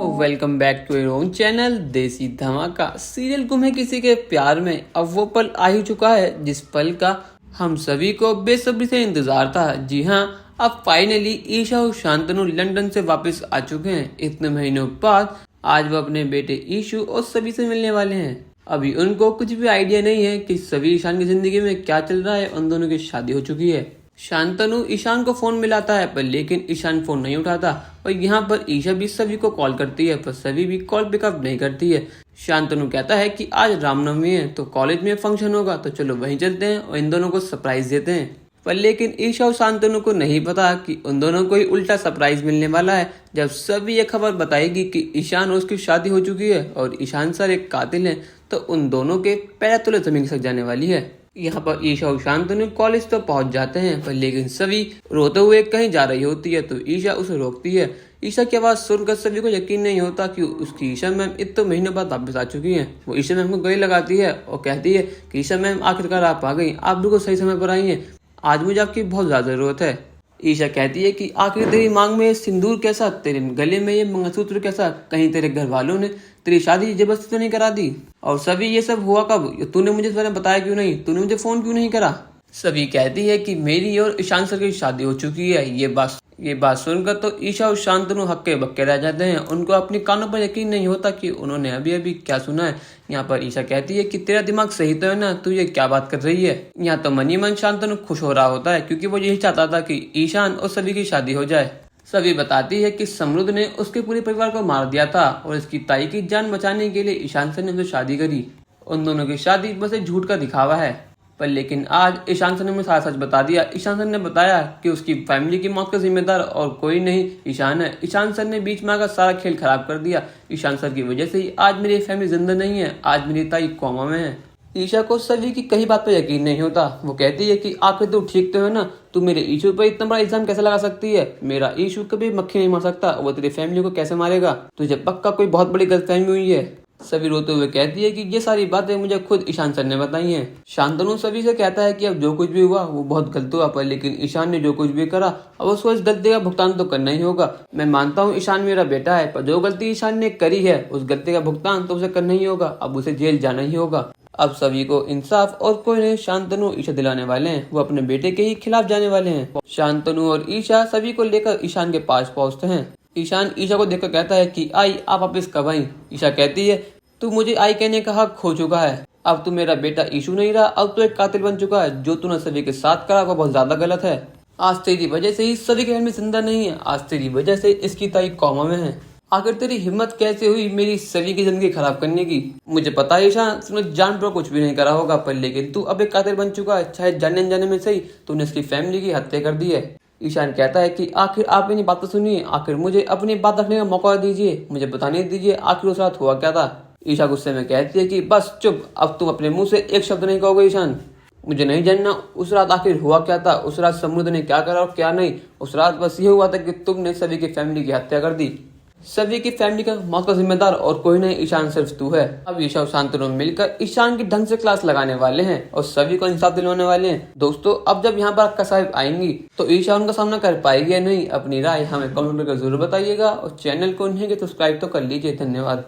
Welcome back to your own channel Desi Dhamaka. Serial गुम है किसी के प्यार में अब वो पल आ ही चुका है जिस पल का हम सभी को बेसब्री से इंतजार था। जी हाँ, अब फाइनली ईशा और शांतनु लंदन से वापस आ चुके हैं। इतने महीनों बाद आज वो अपने बेटे ईशु और सभी से मिलने वाले हैं। अभी उनको कुछ भी आइडिया नहीं है कि सभी ईशान की जिंदगी में क्या चल रहा है। उन दोनों की शादी हो चुकी है। शांतनु ईशान को फोन मिलाता है पर लेकिन ईशान फोन नहीं उठाता और यहाँ पर ईशा भी सभी को कॉल करती है पर सभी भी कॉल पिकअप नहीं करती है। शांतनु कहता है कि आज रामनवमी है तो कॉलेज में फंक्शन होगा तो चलो वहीं चलते हैं और इन दोनों को सरप्राइज देते हैं। पर लेकिन ईशा और शांतनु को नहीं पता कि उन दोनों को ही उल्टा सरप्राइज मिलने वाला है जब सभी ये खबर बताएगी कि ईशान और उसकी शादी हो चुकी है और ईशान सर एक कातिल है तो उन दोनों के पैर तले जमीन खिसक जाने वाली है। यहाँ पर ईशा और शांतनु कॉलेज तो पहुंच जाते हैं पर लेकिन सभी रोते हुए कहीं जा रही होती है तो ईशा उसे रोकती है। ईशा की आवाज सुनकर सभी को यकीन नहीं होता कि उसकी ईशा मैम इतने महीनों बाद वापस आ चुकी हैं। वो ईशा मैम को गले लगाती है और कहती है कि ईशा मैम आखिरकार आप आ गई, आप बिल्कुल सही समय पर आई हैं, आज मुझे आपकी बहुत ज्यादा जरूरत है। ईशा कहती है कि आखिर तेरी मांग में सिंदूर कैसा, तेरे गले में ये मंगलसूत्र कैसा, कहीं तेरे घर वालों ने तेरी शादी जबरदस्ती तो नहीं करा दी? और सभी ये सब हुआ कब? तूने मुझे इस बारे में बताया क्यों नहीं? तूने मुझे फोन क्यों नहीं करा? सभी कहती है कि मेरी और ईशान सर की शादी हो चुकी है। ये बात सुनकर तो ईशा और शांतनु हक्के बक्के रह जाते हैं। उनको अपने कानों पर यकीन नहीं होता कि उन्होंने अभी अभी क्या सुना है। यहाँ पर ईशा कहती है कि तेरा दिमाग सही तो है ना, तू ये क्या बात कर रही है? यहाँ तो मन ही मन शांतनु खुश हो रहा होता है क्योंकि वो यही चाहता था कि ईशान और सभी की शादी हो जाए। सभी बताती है कि समृद्ध ने उसके पूरे परिवार को मार दिया था और इसकी ताई की जान बचाने के लिए ईशान सर ने उनसे शादी करी। उन दोनों की शादी बस एक झूठ का दिखावा है। पर लेकिन आज ईशान सर ने मुझे सारा सच बता दिया। ईशान सर ने बताया कि उसकी फैमिली की मौत का जिम्मेदार और कोई नहीं ईशान है। ईशान सर ने बीच में आकर सारा खेल खराब कर दिया। ईशान सर की वजह से ही आज मेरी फैमिली जिंदा नहीं है, आज मेरी ताई कोमा में है। ईशा को सभी की कहीं बात पर यकीन नहीं होता। वो कहती है कि आखिर तू ठीक तो है ना, तू मेरे ईशू पर इतना बड़ा इल्जाम कैसे लगा सकती है? मेरा ईशू कभी मक्खी नहीं मार सकता, वो तेरी फैमिली को कैसे मारेगा? तुझे पक्का कोई बहुत बड़ी गलतफहमी हुई है। सभी रोते हुए कहती है कि ये सारी बातें मुझे खुद ईशान सर ने बताई हैं। शांतनु सभी से कहता है कि अब जो कुछ भी हुआ वो बहुत गलत हुआ पर लेकिन ईशान ने जो कुछ भी करा अब उसको इस गलती का भुगतान तो करना ही होगा। मैं मानता हूँ ईशान मेरा बेटा है पर जो गलती ईशान ने करी है उस गलती का भुगतान तो उसे करना ही होगा। अब उसे जेल जाना ही होगा। अब सभी को इंसाफ और कोई नहीं शांतनु ईशा दिलाने वाले हैं। वो अपने बेटे के ही खिलाफ जाने वाले हैं। शांतनु और ईशा सभी को लेकर ईशान के पास पहुंचते हैं। ईशान ईशा को देखकर कहता है कि आई आप वापिस कब आई? ईशा कहती है तू मुझे आई कहने का हक खो चुका है। अब तू मेरा बेटा ईशू नहीं रहा, अब तू एक कातिल बन चुका है। जो तूने सभी के साथ करा वो बहुत ज्यादा गलत है। आज तेरी वजह से ही सभी के घर में जिंदा नहीं है, आज तेरी वजह से इसकी ताई कौमा में है। आखिर तेरी हिम्मत कैसे हुई मेरी सभी की जिंदगी खराब करने की? मुझे पता है ईशान तूने जानबूझकर कुछ भी नहीं करा होगा पर लेकिन तू अब एक कातिल बन चुका है। चाहे जाने अनजाने में सही तूने इसकी फैमिली की हत्या कर दी है। ईशान कहता है कि आखिर आप मेरी बात तो सुनिए, आखिर मुझे अपनी बात रखने का मौका दीजिए, मुझे बताने दीजिए आखिर उस रात हुआ क्या था। ईशा गुस्से में कहती है कि बस चुप, अब तुम अपने मुंह से एक शब्द नहीं कहोगे ईशान। मुझे नहीं जानना उस रात आखिर हुआ क्या था, उस रात समृद्ध ने क्या करा और क्या नहीं। उस रात बस ये हुआ था कि तुमने सभी की फैमिली की हत्या कर दी। सभी की फैमिली का मौत का जिम्मेदार और कोई नहीं ईशान, सिर्फ तू है। अब ईशा और शांतनु मिलकर ईशान की ढंग से क्लास लगाने वाले हैं और सभी को इंसाफ दिलवाने वाले हैं। दोस्तों अब जब यहाँ पर अक्का साहिब आएंगी तो ईशा उनका सामना कर पाएगी या नहीं, अपनी राय हमें कमेंट करके जरूर बताइएगा और चैनल को नहीं सब्सक्राइब तो कर लीजिए। धन्यवाद।